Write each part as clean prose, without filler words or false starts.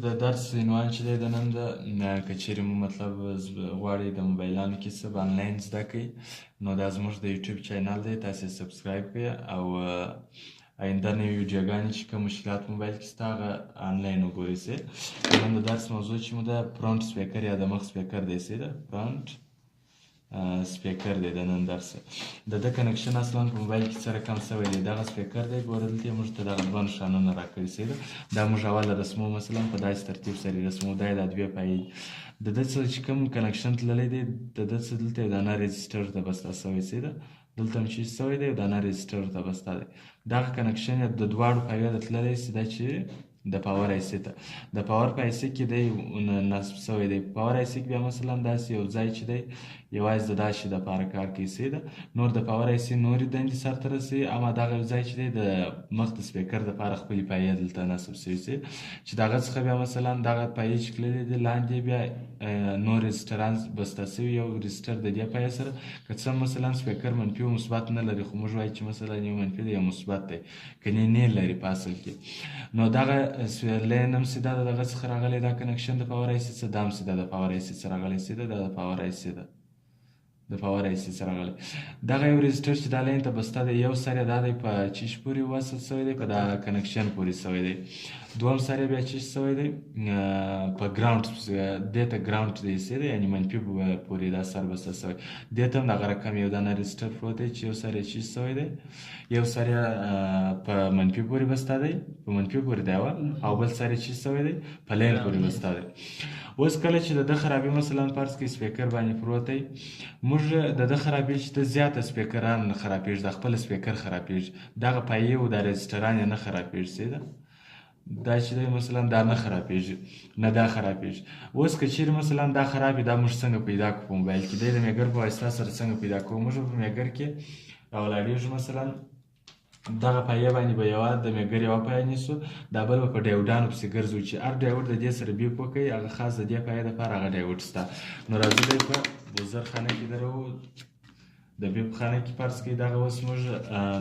د درس عنوان چې دی د نن ده که چیرې مو مطلب غواړئ د موبایلانو کې څه آنلاین زده کړئ نو دا زموږ د یوټیوب چینل دی تاسې سبسکرایب کړئ او آینده نوې ویډیوګانې چې کوم مشکلات موبایل کې شته هغه آنلاین وګورئ سې نن د درس موضوع چې مو ده فرونټ سپیکر یا د مخ سپیکر دی سې ده فرونټ سپیکر دی د نن درس د ده کنکشن اصلا په موبایل کې څه رقم شوی دی دغه سپیکر دی ګوره دلته یې موږ ته دغه دوه نښانونه راکړي سي ده دا موږ اوله رسمو مثلا په داسې ترتیب سره یې رسمو دا یې دا دوې پایې د ده څه چې کوم کنکشن تللی دی د ده څه دلته یو دانه رجسټر ته بسته شوی سي ده دلته هم چې شوی دی یو دانه رجسټر ته بسته دی دغه کنکشن یې د دواړو پایو ته تللی سي دا چې د پاور آیسي ته د پاور په آیسي کې دی نصب شوی دی پاور آیسي کې بیا مثلا داسې یو ځای چې دی یوازې د دا شي دپاره کار کوي سي ده نور د پاور آیسي نورې دندې سرته رسوي اما دغه یو ځای چې دی د مخ د سپیکر دپاره خپلې پایې دلته نصب شوي سي چې د هغه څخه بیا مثلا دغه پایې چې کللې دي لاندې بیا نور رجسټران بسته شوي یو رجسټر د دې پایې سره که څه مثلا سپیکر منفي او مثبت نه لري خو موږ وایو چې مثلا یو منفي دی یا مثبت دی کنې نه لري په اصل کې نو دغه لین هم سیده ده دغه څخه راغلی دا کنکشن د پاور آیسي څه دا هم سیده د پاور آیسي څه راغلی سیده دا د پاور آیسي ده د پاور آیسي څه راغلی دغه یو رجسټر چې دا لین ته بسته دی یو سر یې دا دی په چیش پورې وصل شوی دی په دا کنکشن پورې شوی دی دوهم سر یې بیا چیش شوی دی په ګراوند دې ته ګراوند دی سي دی یعنې منفي پورې دا سر بسته شوی دې ته هم دغه رقم یو دانه رجسټر پروت دی چې یو سر یې چیش شوی دی یو سر یې په منفي پورې بسته دی په منفي پورې دی او بل سر یې چیش شوی دی په لین پورې بسته دی اوس کله چې د ده خرابي مثلا فرض کړئ سپیکر باندې پروت دی موږ د ده خرابي چې د زیاته سپیکران نه خرابېږي د خپل سپیکر خرابېږي دغه پایې او دا رجسټران یې نه خرابېږي سي ده دا چې دی مثلا دا نه خرابېږي نه دا خرابېږي اوس که چیرې مثلا دا خراب وي دا موږ څنګه پیدا کړو په موبایل کې دی د میګر په واسطه سره څنګه پیدا کوو موږ په میګر کې راولاړېږو مثلا دغه پایې باندې به یوه د میګر یوه پایه نیسو دا بل به په ډایوډانو پسې ګرځو چې هر ډایوډ د دې سره بیپ وکوي هغه خاص د دې پایې دپاره هغه ډایوډ شته نو راځو دی په بوزر خانه کې درو د بیپ خانه کې فرض کړئ دغه اوس موږ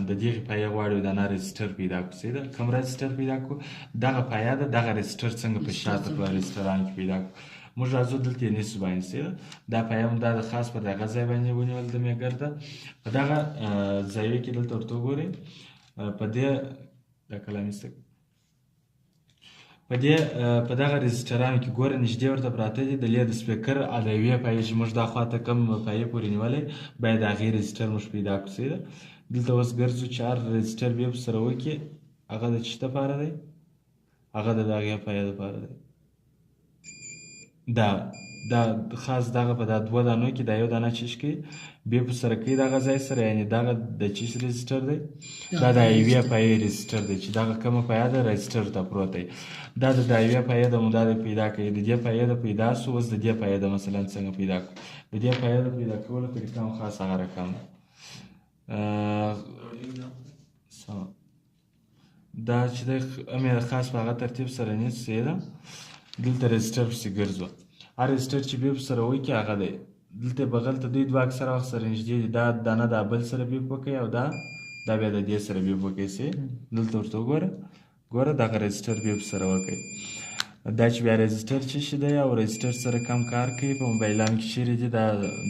د دغې پایې غواړو دانه رجسټر پیدا کړو صحیح ده کوم رجسټر پیدا کړو دغه پایه ده دغه رجسټر څنګه په شاته په رجسټران کې پیدا کړو موږ راځو دلته یې نیسو باندې صحیح ده دا پایه هم دا د خاص په دغه ځای باندې ونیول د میګر ته په دغه ځایو کې دلته ورته وګورئ په دې دا کلام ایسته په دغه رجسټرانو کې ګوره نږدې ورته پراته دي د لې د سپیکر د یوې پایې چې موږ دا خواته کوم پایې پورې نیولی باید د هغې رجسټر موږ پیدا کړو صحیح ده دلته اوس ګرځو چې هر رجسټر بیپ سره وکړي هغه د څه دپاره دی هغه د هغې پایې دپاره دی دا خاص دغه په دا دوه دانو کې دا یو دانه چیش کوي بیپ سره کوي دغه ځای سره یعنې دغه د چیش رجسټر دی دا د یوې پایې رجسټر دی چې دغه کومه پایه ده رجسټر ته پروت دی دا د یوې پایې ده دا د پیدا کوي د دې پایې ده پیدا سو اوس د دې پایې ده مثلا څنګه پیدا کړو د دې پایې ده پیدا کولو طریقه هم خاص هغه رقم ده دا چې دی هم یې خاص په هغه ترتیب سره نیسو ده دلته رجسټر پسې ګرځو هر رجسټر چې بیپ سره وکړي هغه دی دلته بغل ته دوی دوه اکثره وخت سره نږدې دي دا دانه دا بل سره بیپ وکوي او دا بیا د دې سره بیپ وکوي سي دلته ورته وګوره دغه رجسټر بیپ سره وکوي دا چې بیا رجسټر چې شي دی او رجسټر سره کم کار کوي په موبایلانو کې چیرې دي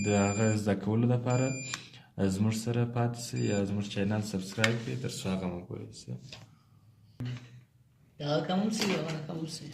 د هغه زده کولو دپاره زموږ سره پاتې سئ یا زموږ چینل سبسکرایب کړئ تر څو هغه مو وګورئ دغه کم هم سي هغه کم هم سي